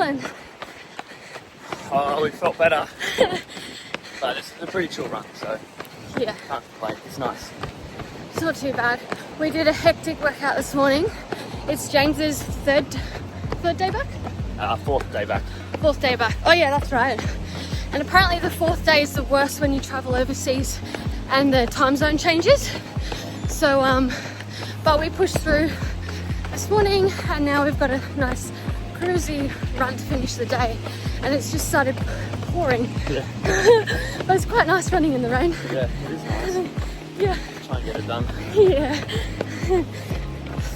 feeling? Oh, we felt better. But it's a pretty chill run, so Yeah, can't complain. It's nice. it's not too bad. We did a hectic workout this morning. It's James's third day back? Fourth day back. Fourth day back. Oh yeah, that's right. And apparently the fourth day is the worst when you travel overseas and the time zone changes. So, but we pushed through this morning and now we've got a nice cruisy run to finish the day. And it's just started pouring. Yeah. But it's quite nice running in the rain. Yeah, it is nice. Yeah. Try and get it done. Yeah.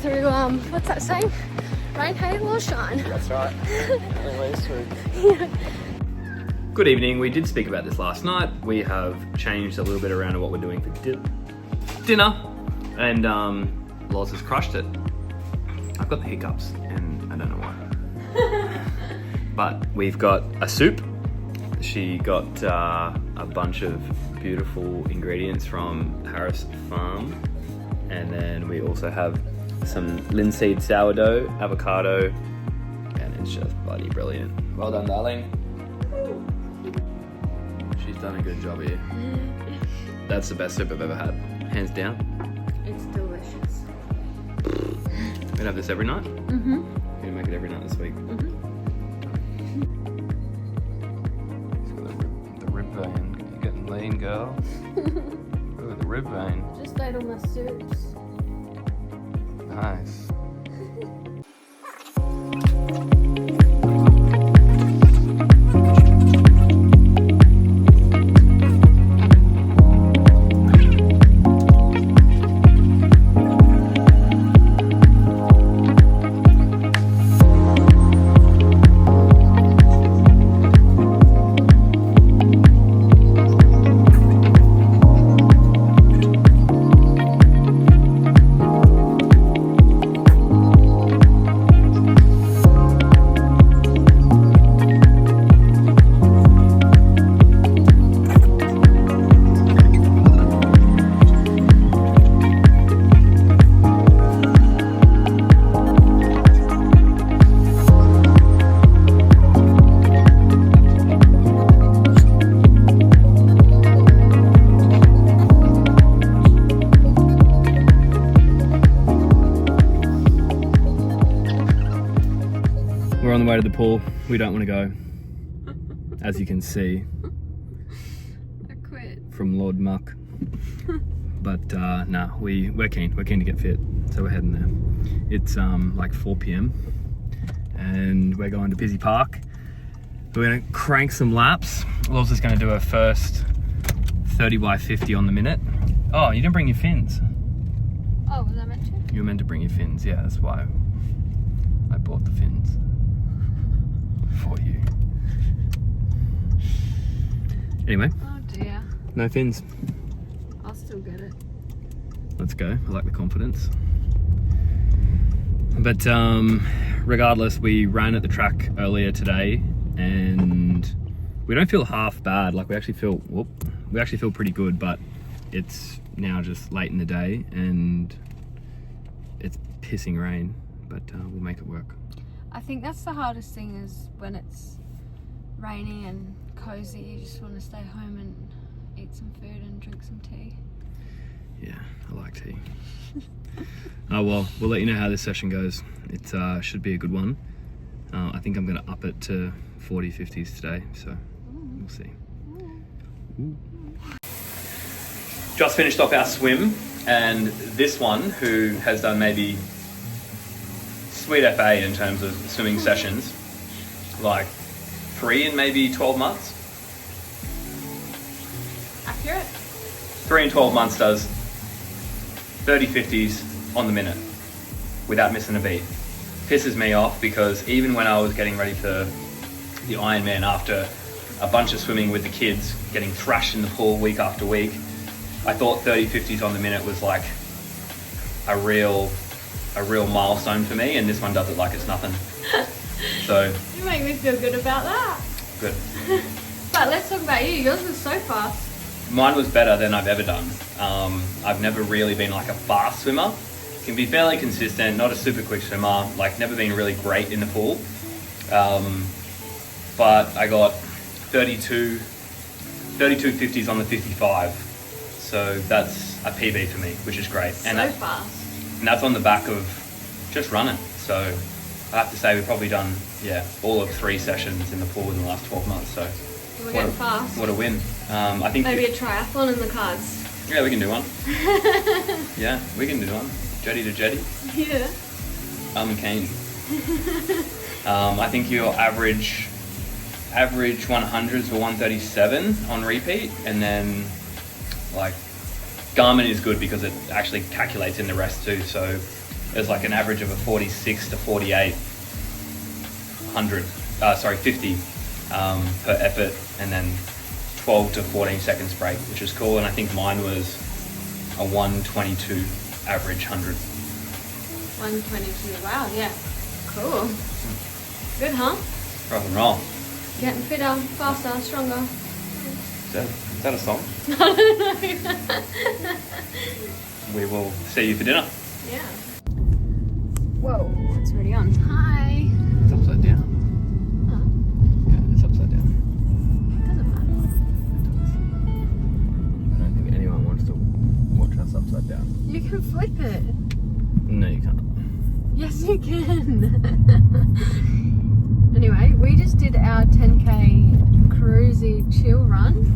Through, what's that saying? Rain, hail or shine. That's right. Always true. Yeah. Good evening. We did speak about this last night. We have changed a little bit around what we're doing for dinner. And Loz has crushed it. I've got the hiccups and I don't know why. But we've got a soup. She got a bunch of beautiful ingredients from Harris Farm. And then we also have some linseed sourdough, avocado, and it's just bloody brilliant. Well done, darling. She's done a good job here. That's the best soup I've ever had, hands down. It's delicious. We're gonna have this every night? Mm-hmm. We're gonna make it every night this week. Mm-hmm. She's got the rib vein. You're getting lean, girl. Look at the rib vein. Just ate all my soups. Nice. We're on the way to the pool. We don't want to go, as you can see. I quit. From Lord Muck. But nah, we're keen. We're keen to get fit, so we're heading there. It's like 4 p.m. and we're going to Busy Park. We're gonna crank some laps. Loz is gonna do her first 30 by 50 on the minute. Oh, you didn't bring your fins. Oh, was I meant to? You were meant to bring your fins. Yeah, that's why I bought the fins for you. Anyway. Oh dear. No fins. I'll still get it. Let's go. I like the confidence. But regardless, we ran at the track earlier today and we don't feel half bad. Like we actually feel pretty good, but it's now just late in the day and it's pissing rain, but we'll make it work. I think that's the hardest thing is when it's rainy and cozy, you just want to stay home and eat some food and drink some tea. Yeah, I like tea. Oh well, we'll let you know how this session goes. It should be a good one. I think I'm going to up it to 40, 50s today, so we'll see. Ooh. Just finished off our swim, and this one, who has done maybe sweet FA in terms of swimming sessions, like 3 in maybe 12 months. Accurate? 3 in 12 months does 30 50s on the minute without missing a beat. Pisses me off because even when I was getting ready for the Ironman after a bunch of swimming with the kids, getting thrashed in the pool week after week, I thought 30 50s on the minute was like a real milestone for me, and this one does it like it's nothing. So You make me feel good about that. good. But let's talk about you. Yours was so fast. Mine was better than I've ever done. I've never really been like a fast swimmer. Can be fairly consistent, not a super quick swimmer, like never been really great in the pool. but I got 32.50s on the 55. So that's a PB for me, which is great. So and fast. And that's on the back of just running. So I have to say we've probably done, all of 3 sessions in the pool in the last 12 months. So We're getting fast. What a win. I think maybe a triathlon in the cards. Yeah, we can do one. Yeah, we can do one. Jetty to jetty. Yeah. I'm keen. I think your average 100s were 137 on repeat, and then like Garmin is good because it actually calculates in the rest too. So there's like an average of a 46 to 48 50 per effort, and then 12 to 14 seconds break, which is cool. And I think mine was a 122 average 100. 122. Wow. Yeah. Cool. Good, huh? Rock and roll. Getting fitter, faster, stronger. Is that a song? I don't know. We will see you for dinner. Yeah. Whoa, it's already on. Hi. It's upside down. Huh? Yeah, it's upside down. Doesn't matter. I don't think anyone wants to watch us upside down. You can flip it. No, you can't. Yes, you can. Anyway, we just did our 10k cruisy chill run.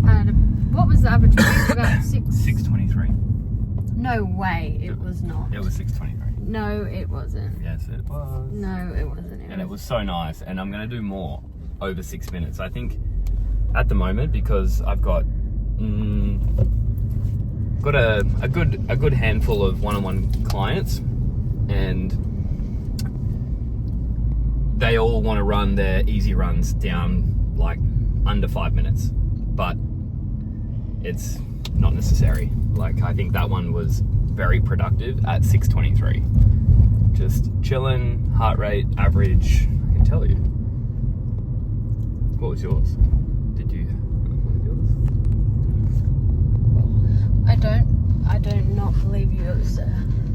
And what was the average pace? About 6:23. No way, it was not. It was 6:23. No, it wasn't. Yes, it was. No, it wasn't. And it was so nice. And I'm going to do more over 6 minutes. I think at the moment, because I've got a good handful of one-on-one clients, and they all want to run their easy runs down like under 5 minutes, but it's not necessary. Like, I think that one was very productive at 6:23. Just chilling, heart rate, average. I can tell you. What was yours? What was yours? I don't not believe you, it was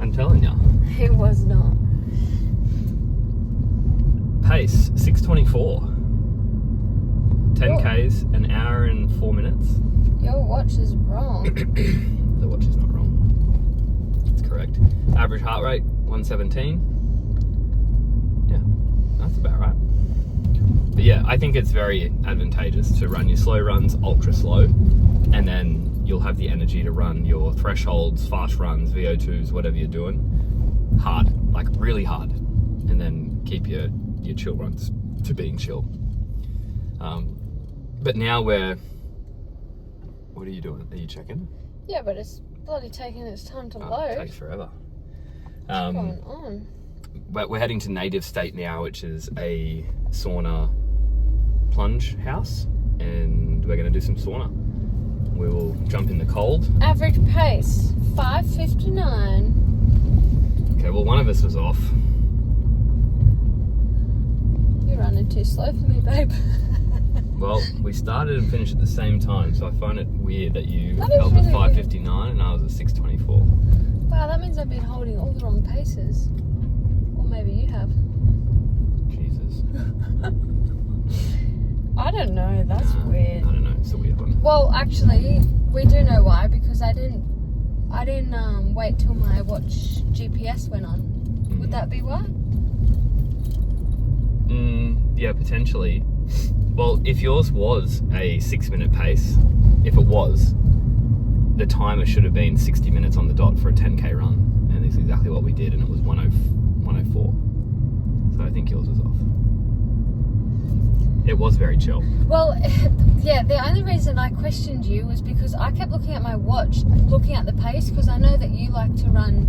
I'm telling you. it was not. Pace, 6:24. 10Ks, an hour and 4 minutes. Your watch is wrong. The watch is not wrong. It's correct. Average heart rate, 117. Yeah, that's about right. But yeah, I think it's very advantageous to run your slow runs ultra slow, and then you'll have the energy to run your thresholds, fast runs, VO2s, whatever you're doing, hard, like really hard, and then keep your chill runs to being chill. But now what are you doing? Are you checking? Yeah, but it's bloody taking its time to load. It takes forever. What's going on? But we're heading to Native State now, which is a sauna plunge house, and we're going to do some sauna. We will jump in the cold. Average pace, 5:59. Okay, well, one of us was off. You're running too slow for me, babe. Well, we started and finished at the same time, so I find it weird that you That is held at really 5:59 and I was at 6:24. Wow, that means I've been holding all the wrong paces. Or maybe you have. Jesus. I don't know, that's weird. I don't know, it's a weird one. Well, actually, we do know why, because I didn't wait till my watch GPS went on. Would that be why? Yeah, potentially. Well, if yours was a 6 minute pace, if it was, the timer should have been 60 minutes on the dot for a 10k run. And it's exactly what we did, and it was 104. So I think yours was off. It was very chill. Well, yeah, the only reason I questioned you was because I kept looking at my watch, looking at the pace, because I know that you like to run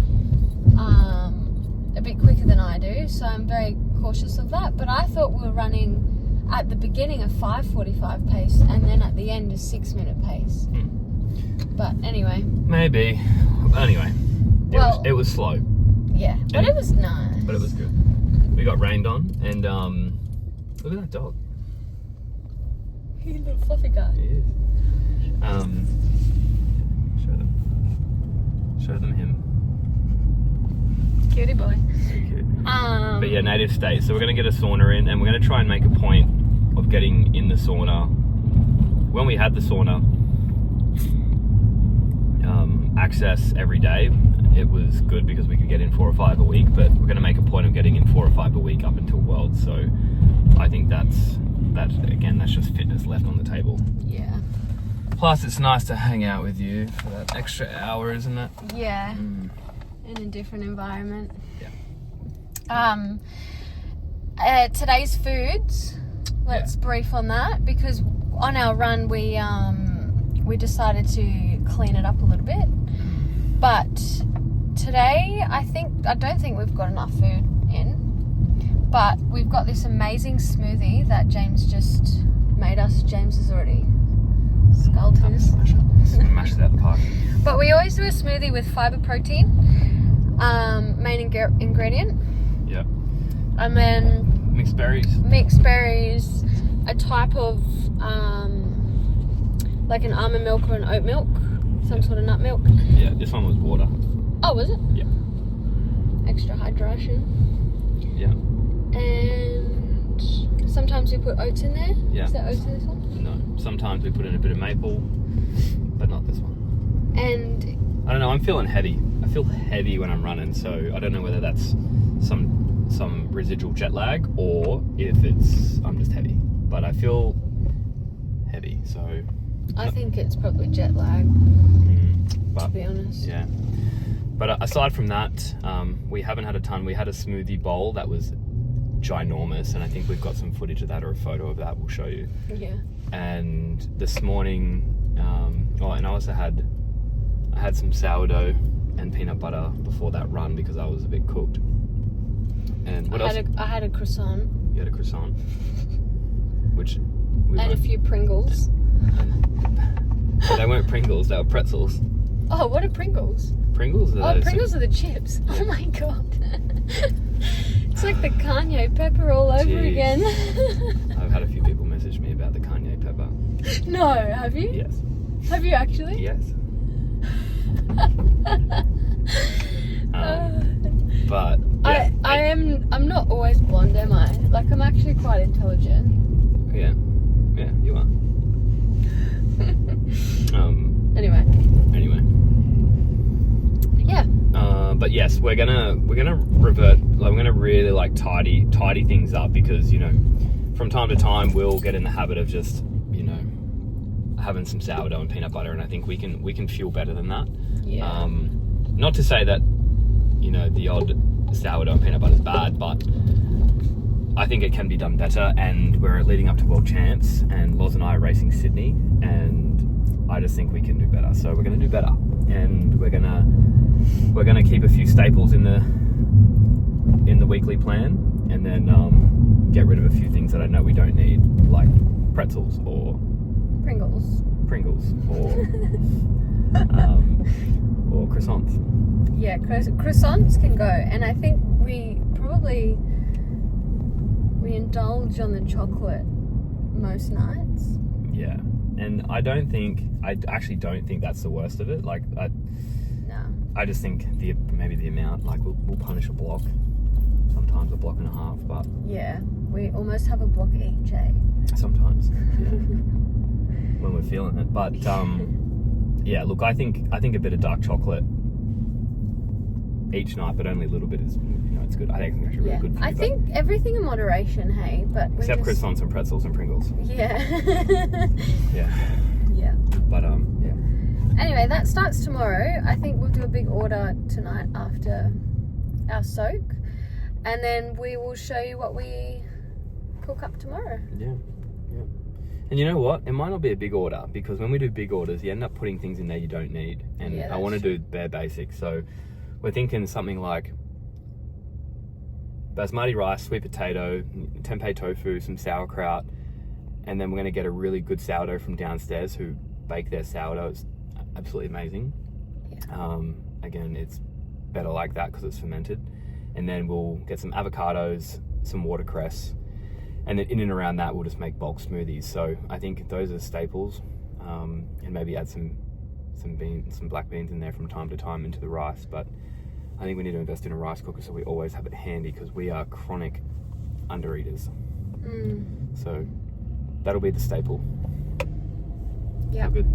a bit quicker than I do, so I'm very cautious of that. But I thought we were running at the beginning a 5:45 pace, and then at the end a 6 minute pace. But anyway. Maybe. Anyway, it was slow. Yeah, but it was nice. But it was good. We got rained on, and look at that dog. You little fluffy guy. He is. Show them him. Cutie boy. Very cute. But yeah, Native State. So we're going to get a sauna in, and we're going to try and make a point getting in the sauna. When we had the sauna access every day, it was good because we could get in 4 or 5 a week, but we're going to make a point of getting in 4 or 5 a week up until Worlds. So I think that's just fitness left on the table. Yeah. Plus, it's nice to hang out with you for that extra hour, isn't it? Yeah. In a different environment. Yeah. Today's foods. Let's brief on that, because on our run we decided to clean it up a little bit. But today I don't think we've got enough food in. But we've got this amazing smoothie that James just made us. James has already sculled his. Smash it out the park. But we always do a smoothie with fibre protein, main ingredient. Yeah. And then Mixed berries. A type of like an almond milk or an oat milk, some sort of nut milk. Yeah, this one was water. Oh, was it? Yeah. Extra hydration. Yeah. And sometimes we put oats in there. Yeah. Is there oats in this one? No. Sometimes we put in a bit of maple, but not this one. And I don't know, I'm feeling heavy. I feel heavy when I'm running, so I don't know whether that's some residual jet lag or if I'm just heavy. But I feel heavy, so I think it's probably jet lag, to be honest. Yeah. But aside from that, we haven't had a ton. We had a smoothie bowl that was ginormous, and I think we've got some footage of that or a photo of that we'll show you. Yeah. And this morning, and I also had some sourdough and peanut butter before that run because I was a bit cooked. And what else? I had a croissant. You had a croissant, which and a few Pringles. But they weren't Pringles; they were pretzels. Oh, what are Pringles? Pringles? Pringles are the chips. Oh my god. It's like the Kanye pepper all over again. I've had a few people message me about the Kanye pepper. No, have you? Yes. Have you actually? Yes. But yeah, I'm not always blonde, am I? Like, I'm actually quite intelligent. Yeah, you are. Anyway. Yeah. But yes, we're gonna revert. Like, we're gonna really tidy things up because from time to time we'll get in the habit of just having some sourdough and peanut butter, and I think we can fuel better than that. Yeah. Not to say that the odd sourdough and peanut butter is bad, but I think it can be done better. And we're leading up to World Champs, and Loz and I are racing Sydney, and I just think we can do better. So we're going to do better, and we're gonna keep a few staples in the weekly plan, and then get rid of a few things that I know we don't need, like pretzels or Pringles or croissants. Yeah, croissants can go, and I think we indulge on the chocolate most nights. Yeah, and I actually don't think that's the worst of it. Like, no. I just think maybe the amount, like we'll punish a block, sometimes a block and a half, but yeah, we almost have a block each, eh? Sometimes, yeah. When we're feeling it, but yeah. Look, I think a bit of dark chocolate each night, but only a little bit is, it's good. I think it's actually really good for you. I think everything in moderation, hey, but except croissants and pretzels and Pringles. Yeah. Yeah. Yeah. But yeah. Anyway, that starts tomorrow. I think we'll do a big order tonight after our soak, and then we will show you what we cook up tomorrow. Yeah. And you know what? It might not be a big order, because when we do big orders, you end up putting things in there you don't need. And I want to do bare basics. So we're thinking something like basmati rice, sweet potato, tempeh tofu, some sauerkraut, and then we're going to get a really good sourdough from downstairs who bake their sourdough. It's absolutely amazing. Yeah. Again, it's better like that because it's fermented. And then we'll get some avocados, some watercress, and then in and around that we'll just make bulk smoothies. So I think those are staples, and maybe add some black beans in there from time to time into the rice. But I think we need to invest in a rice cooker so we always have it handy, because we are chronic undereaters. So that'll be the staple. Yeah. Good.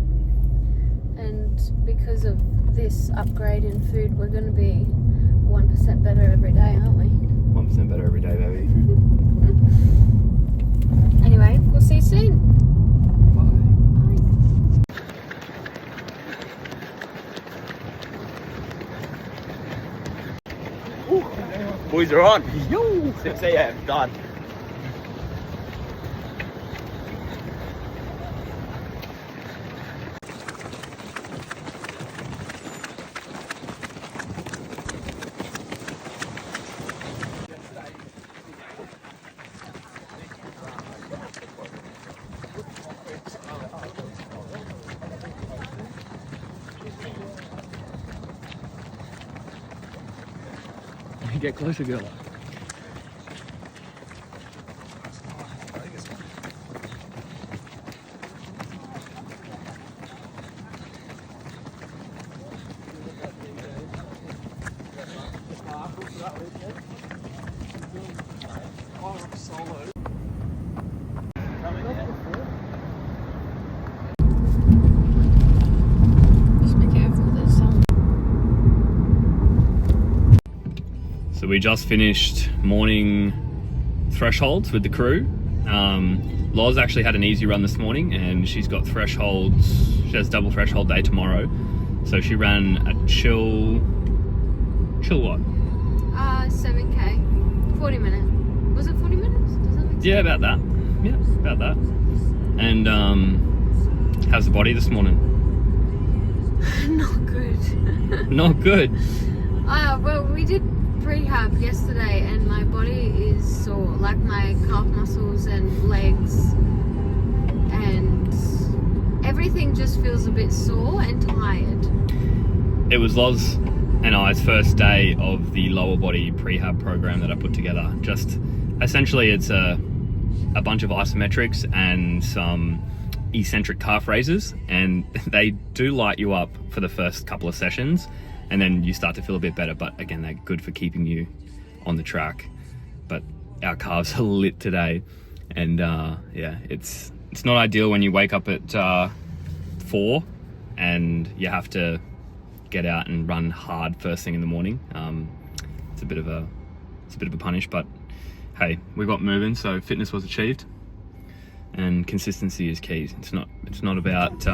And because of this upgrade in food, we're going to be 1% better every day, aren't we? 1% better every day, baby. Anyway, we'll see you soon. Boys are on. Yo! 6 a.m. Done. Get closer, girl. Just be careful, there's some. So we just finished morning thresholds with the crew. Loz actually had an easy run this morning, and she's got thresholds. She has double threshold day tomorrow, so she ran a chill what? 7k, 40 minutes. Was it 40 minutes? Does that make sense? Yeah, about that. Yeah, about that. And how's the body this morning? Not good. Not good. Well, we did prehab yesterday, and my body is sore, like my calf muscles and legs, and everything just feels a bit sore and tired. It was Loz and I's first day of the lower body prehab program that I put together. Just essentially it's a bunch of isometrics and some eccentric calf raises, and they do light you up for the first couple of sessions, and then you start to feel a bit better. But again, they're good for keeping you on the track. But our calves are lit today, and yeah, it's not ideal when you wake up at 4 and you have to get out and run hard first thing in the morning. It's a bit of a punish, but hey, we got moving, so fitness was achieved, and consistency is key. It's not about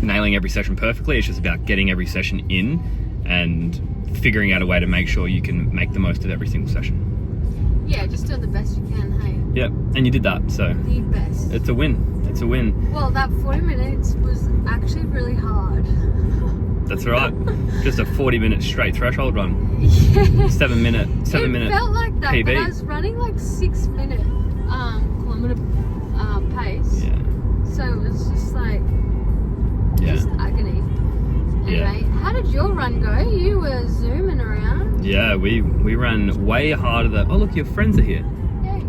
nailing every session perfectly. It's just about getting every session in and figuring out a way to make sure you can make the most of every single session. Yeah, just do the best you can, hey? Yep, and you did that, so The best. it's a win. It's a win. Well, that 40 minutes was actually really hard. That's right. Just a 40-minute straight threshold run. Yeah. 7 minute. It felt like that, PB. but I was running like 6 minute kilometer pace. Yeah. So it was just like Yeah. just agony. Anyway, how did your run go? You were zooming around. Yeah, we ran way harder than... Oh, look, your friends are here. Yay.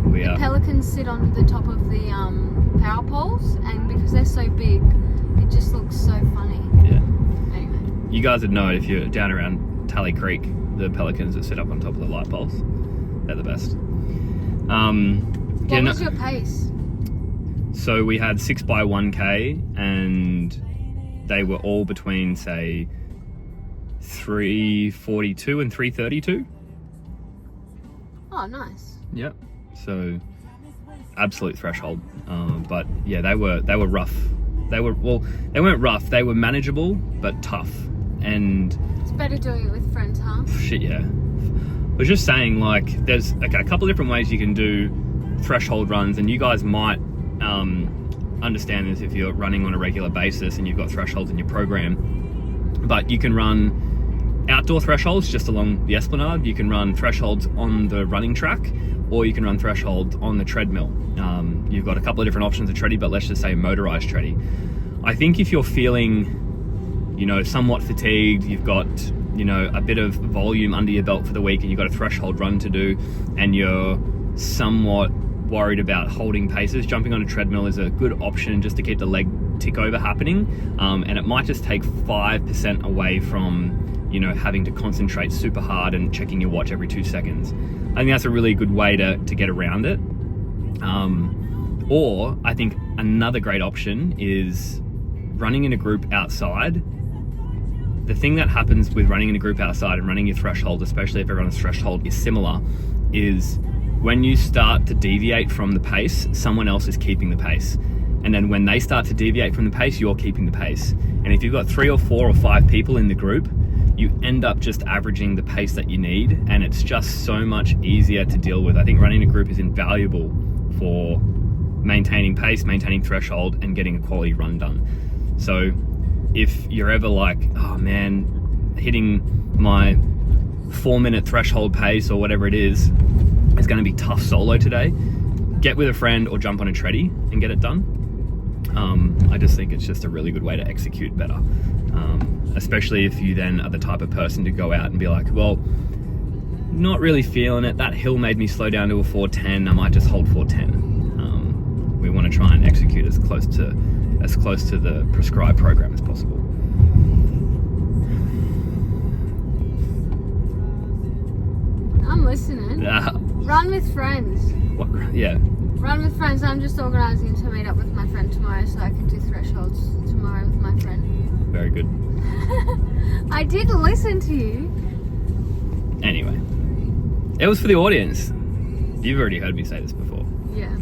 We are. Pelicans sit on the top of the power poles, and because they're so big, it just looks so funny. Yeah. Anyway. You guys would know if you're down around Tally Creek, the pelicans that sit up on top of the light poles. They're the best. What was your pace? So we had 6x1k, and they were all between, say, 3:42 and 3:32. Oh, nice. Yep. So absolute threshold. But yeah, they were rough. They weren't rough. They were manageable but tough. And It's better doing it with friends, huh? shit, yeah. I was just saying, like, there's a couple of different ways you can do threshold runs, and you guys might understand this if you're running on a regular basis and you've got thresholds in your program. But you can run outdoor thresholds just along the esplanade. You can run thresholds on the running track, or you can run thresholds on the treadmill. You've got a couple of different options of treadie, but let's just say motorized treadie. I think if you're feeling, somewhat fatigued, you've got, a bit of volume under your belt for the week, and you've got a threshold run to do, and you're somewhat worried about holding paces, jumping on a treadmill is a good option just to keep the leg tick over happening. And it might just take 5% away from, having to concentrate super hard and checking your watch every 2 seconds. I think that's a really good way to get around it. Or I think another great option is running in a group outside. The thing that happens with running in a group outside and running your threshold, especially if everyone's threshold is similar, is when you start to deviate from the pace, someone else is keeping the pace. And then when they start to deviate from the pace, you're keeping the pace. And if you've got 3 or 4 or 5 people in the group, you end up just averaging the pace that you need, and it's just so much easier to deal with. I think running a group is invaluable for maintaining pace, maintaining threshold, and getting a quality run done. So if you're ever like, oh man, hitting my 4-minute threshold pace or whatever it is going to be tough solo today, get with a friend or jump on a treadie and get it done. I just think it's just a really good way to execute better. Especially if you then are the type of person to go out and be like, well, not really feeling it. That hill made me slow down to a 410. I might just hold 410. We want to try and execute as close to the prescribed program as possible. I'm listening. Run with friends. What? Yeah. Run with friends. I'm just organising to meet up with my friend tomorrow so I can do thresholds tomorrow with my friend. Very good. I did listen to you. Anyway, it was for the audience. You've already heard me say this before. Yeah,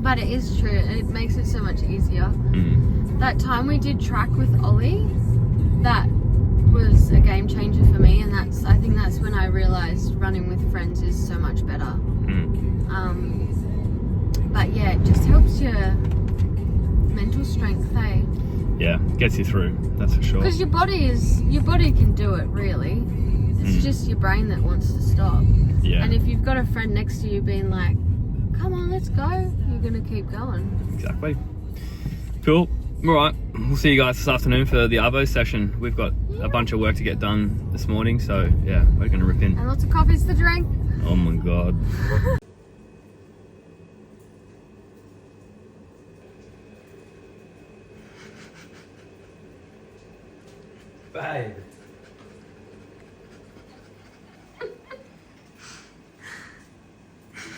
but it is true. It makes it so much easier. That time we did track with Ollie, that was a game changer for me, and I think that's when I realised running with friends is so much better. But yeah, it just helps your mental strength, hey? Yeah, gets you through, that's for sure. Because your body can do it, really. It's just your brain that wants to stop. Yeah. And if you've got a friend next to you being like, come on, let's go, you're going to keep going. Exactly. Cool. All right. We'll see you guys this afternoon for the Arvo session. We've got a bunch of work to get done this morning, so yeah, we're going to rip in. And lots of coffees to drink. Oh my God. Babe.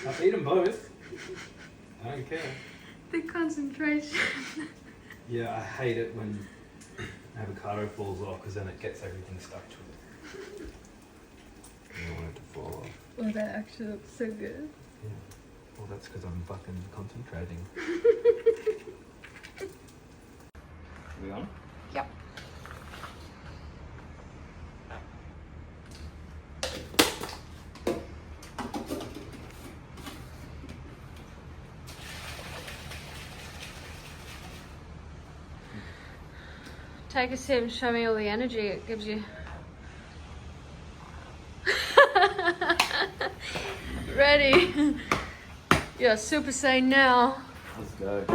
I've eaten both. I don't care. The concentration. Yeah, I hate it when avocado falls off because then it gets everything stuck to it. I don't want it to fall off. Oh, that actually looks so good. Yeah. Well, that's because I'm fucking concentrating. Are we on? Yep. Take a sip and show me all the energy it gives you. Ready? You're Super Saiyan now. Let's go.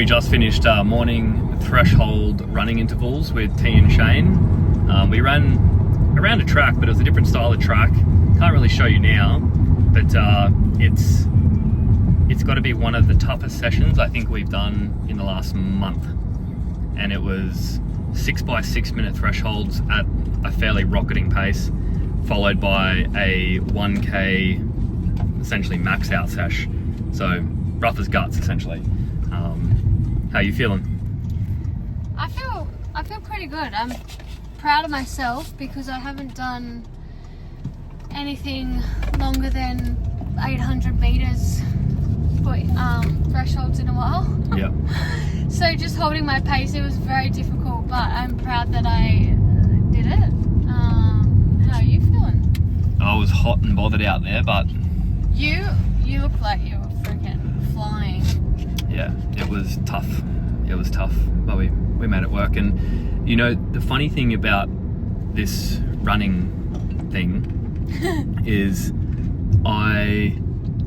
We just finished our morning threshold running intervals with T and Shane. We ran around a track, but it was a different style of track. Can't really show you now, but it's got to be one of the toughest sessions I think we've done in the last month. And it was 6 by 6 minute thresholds at a fairly rocketing pace, followed by a 1K essentially max out sesh. So rough as guts essentially. How are you feeling? I feel pretty good. I'm proud of myself because I haven't done anything longer than 800 meters for thresholds in a while. Yeah. So just holding my pace, it was very difficult, but I'm proud that I did it. How are you feeling? I was hot and bothered out there, but You look like you were freaking flying. yeah, it was tough. It was tough, but we made it work. And you know, the funny thing about this running thing is I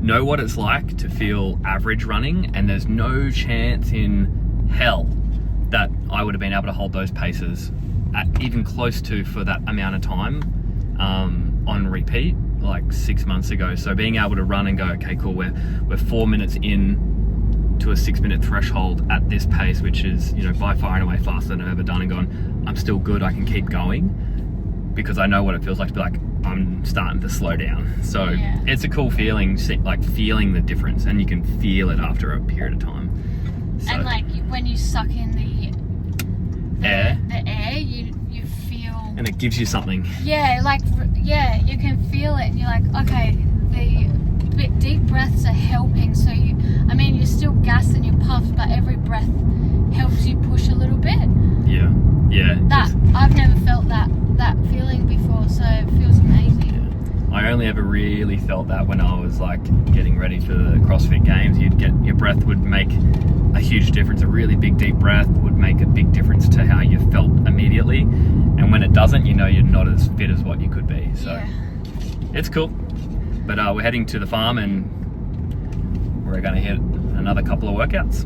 know what it's like to feel average running, and there's no chance in hell that I would have been able to hold those paces at even close to for that amount of time on repeat like 6 months ago. So being able to run and go, okay, cool, we're 4 minutes in to a 6 minute threshold at this pace, which is, you know, by far and away faster than I've ever done, and going, I'm still good, I can keep going, because I know what it feels like to be like, I'm starting to slow down. So Yeah. it's a cool feeling, like feeling the difference, and you can feel it after a period of time. So, And like when you suck in the air, you feel, and it gives you something. yeah, like, yeah, you can feel it, and you're like, okay, the deep breaths are helping. So you're still gassed and you're puffed, but every breath helps you push a little bit. Yeah, yeah. That I've never felt that feeling before, so it feels amazing. I only ever really felt that when I was like getting ready for the CrossFit Games. Your breath would make a huge difference. A really big deep breath would make a big difference to how you felt immediately. And when it doesn't, you know you're not as fit as what you could be. So Yeah. it's cool. But we're heading to the farm and we're going to hit another couple of workouts.